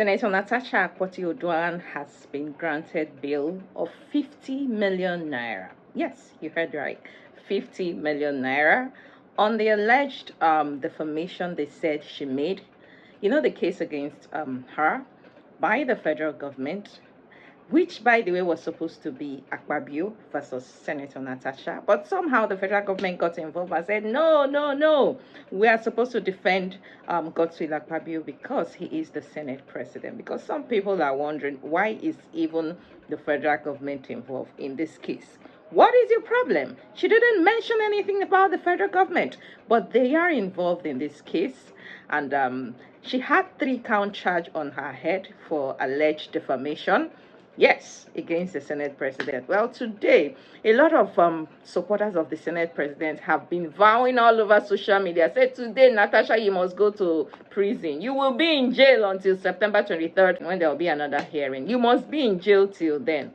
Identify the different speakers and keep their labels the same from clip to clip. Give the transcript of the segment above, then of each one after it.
Speaker 1: Senator Natasha Akpoti-Uduaghan has been granted bail of 50 million naira. Yes, you heard right. 50 million naira on the alleged defamation they said she made. You know, the case against her by the federal government, which, by the way, was supposed to be Apkabio versus Senator Natasha. But somehow the federal government got involved and said, no, we are supposed to defend Godswill Akpabio because he is the Senate President. Because some people are wondering, why is even the federal government involved in this case? What is your problem? She didn't mention anything about the federal government, but they are involved in this case. And she had 3-count charge on her head for alleged defamation. Yes, against the Senate President. Well, today, a lot of supporters of the Senate President have been vowing all over social media. Said today, Natasha, you must go to prison. You will be in jail until September 23rd when there will be another hearing. You must be in jail till then.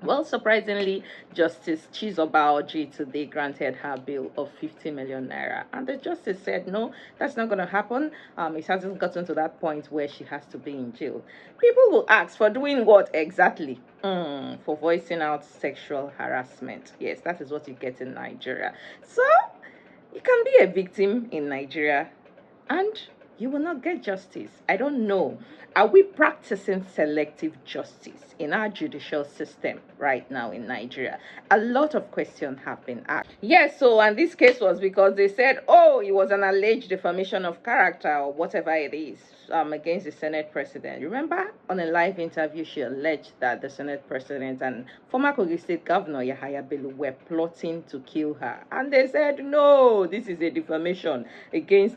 Speaker 1: Well, surprisingly, Justice Chizoba Orji today granted her bail of 50 million naira. And the justice said, no, that's not going to happen. It hasn't gotten to that point where she has to be in jail. People will ask, for doing what exactly? For voicing out sexual harassment. Yes, that is what you get in Nigeria. So, you can be a victim in Nigeria and you will not get justice. I don't know. Are we practicing selective justice in our judicial system right now in Nigeria? A lot of questions have been asked. Yes, and this case was because they said, oh, it was an alleged defamation of character or whatever it is against the Senate President. Remember, on a live interview, she alleged that the Senate President and former Kogi State Governor Yahaya Bello were plotting to kill her. And they said, no, this is a defamation against.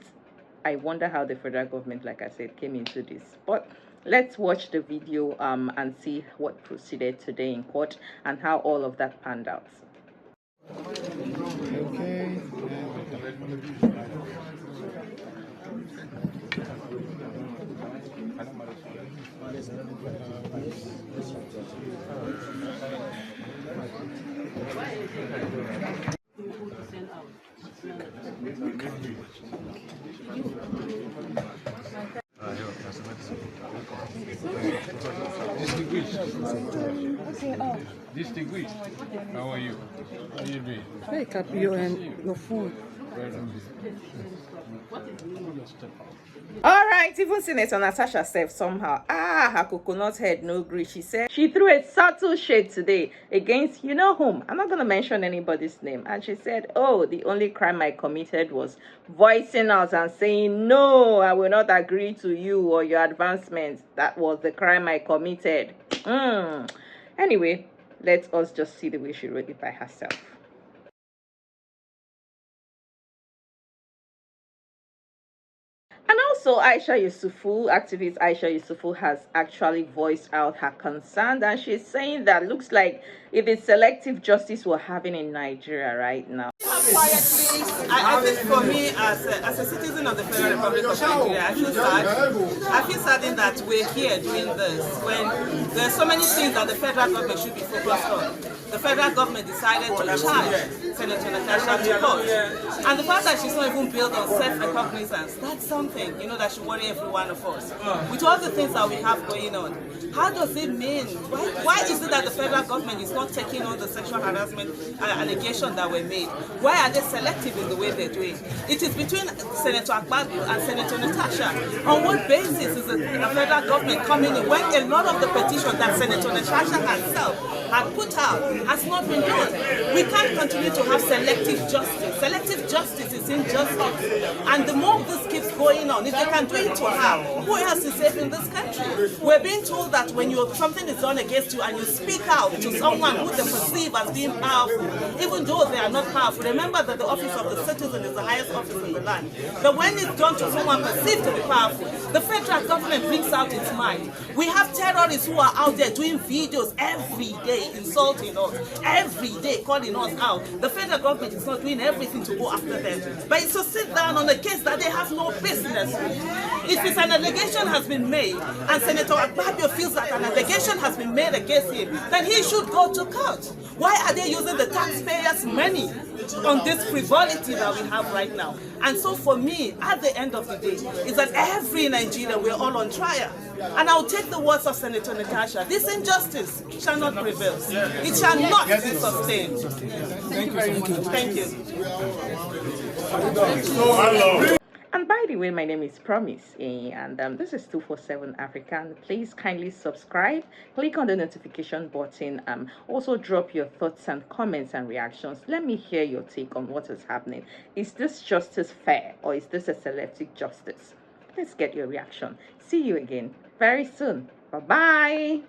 Speaker 1: I wonder how the federal government, like I said, came into this. But let's watch the video and see what proceeded today in court and how all of that panned out.
Speaker 2: Okay.
Speaker 3: Distinguished. How are you? How are you doing?
Speaker 4: Hey, Capio, and your phone.
Speaker 1: All right, even Senator Natasha said somehow, her coconut head no gree. She said she threw a subtle shade today against you know whom. I'm not going to mention anybody's name. And she said, oh, the only crime I committed was voicing out and saying, no, I will not agree to you or your advancements. That was the crime I committed. Anyway, let us just see the way she wrote it by herself. And also, activist Aisha Yusufu has actually voiced out her concern, and she's saying that looks like it is selective justice we're having in Nigeria right now.
Speaker 5: Quietly, I think for me, as a citizen of the Federal Republic of Nigeria, I feel sad. I feel saddened that we're here doing this when there are so many things that the federal government should be focused on. The federal government decided to charge Senator Natasha to court. And the fact that she's not even built on self-recognizance, that's something, you know, that should worry every one of us. With all the things that we have going on, how does it mean? Why is it that the federal government is not taking on the sexual harassment allegations that were made? Why are they selective in the way they're doing? It is between Senator Akpabio and Senator Natasha. On what basis is the federal government coming in when a lot of the petitions that Senator Natasha herself had put out has not been done? We can't continue to have selective justice. Selective justice is injustice. And the more this keeps going on, if they can do it to her, who else is safe in this country? We're being told that when something is done against you and you speak out to someone who they perceive as being powerful, even though they are not powerful, remember that the office of the citizen is the highest office in the land. But when it's done to someone perceived to be powerful, the federal government brings out its mind. We have terrorists who are out there doing videos every day, insulting us, every day calling us out. The federal government is not doing everything to go after them, but it's to sit down on a case that they have no business with. If it's an allegation has been made, and Senator Akpabio feels that an allegation has been made against him, then he should go to court. Why are they using the taxpayers' money on this frivolity that we have right now? And so for me, at the end of the day, is that every Nigerian, we're all on trial. And I'll take the words of Senator Natasha. This injustice shall not prevail. It shall not be sustained.
Speaker 3: Thank you so much.
Speaker 5: Thank you.
Speaker 1: And by the way, my name is Promise, and this is 247 African. Please kindly subscribe, click on the notification button, also drop your thoughts and comments and reactions. Let me hear your take on what is happening. Is this justice fair, or is this a selective justice? Let's get your reaction. See you again very soon. Bye-bye.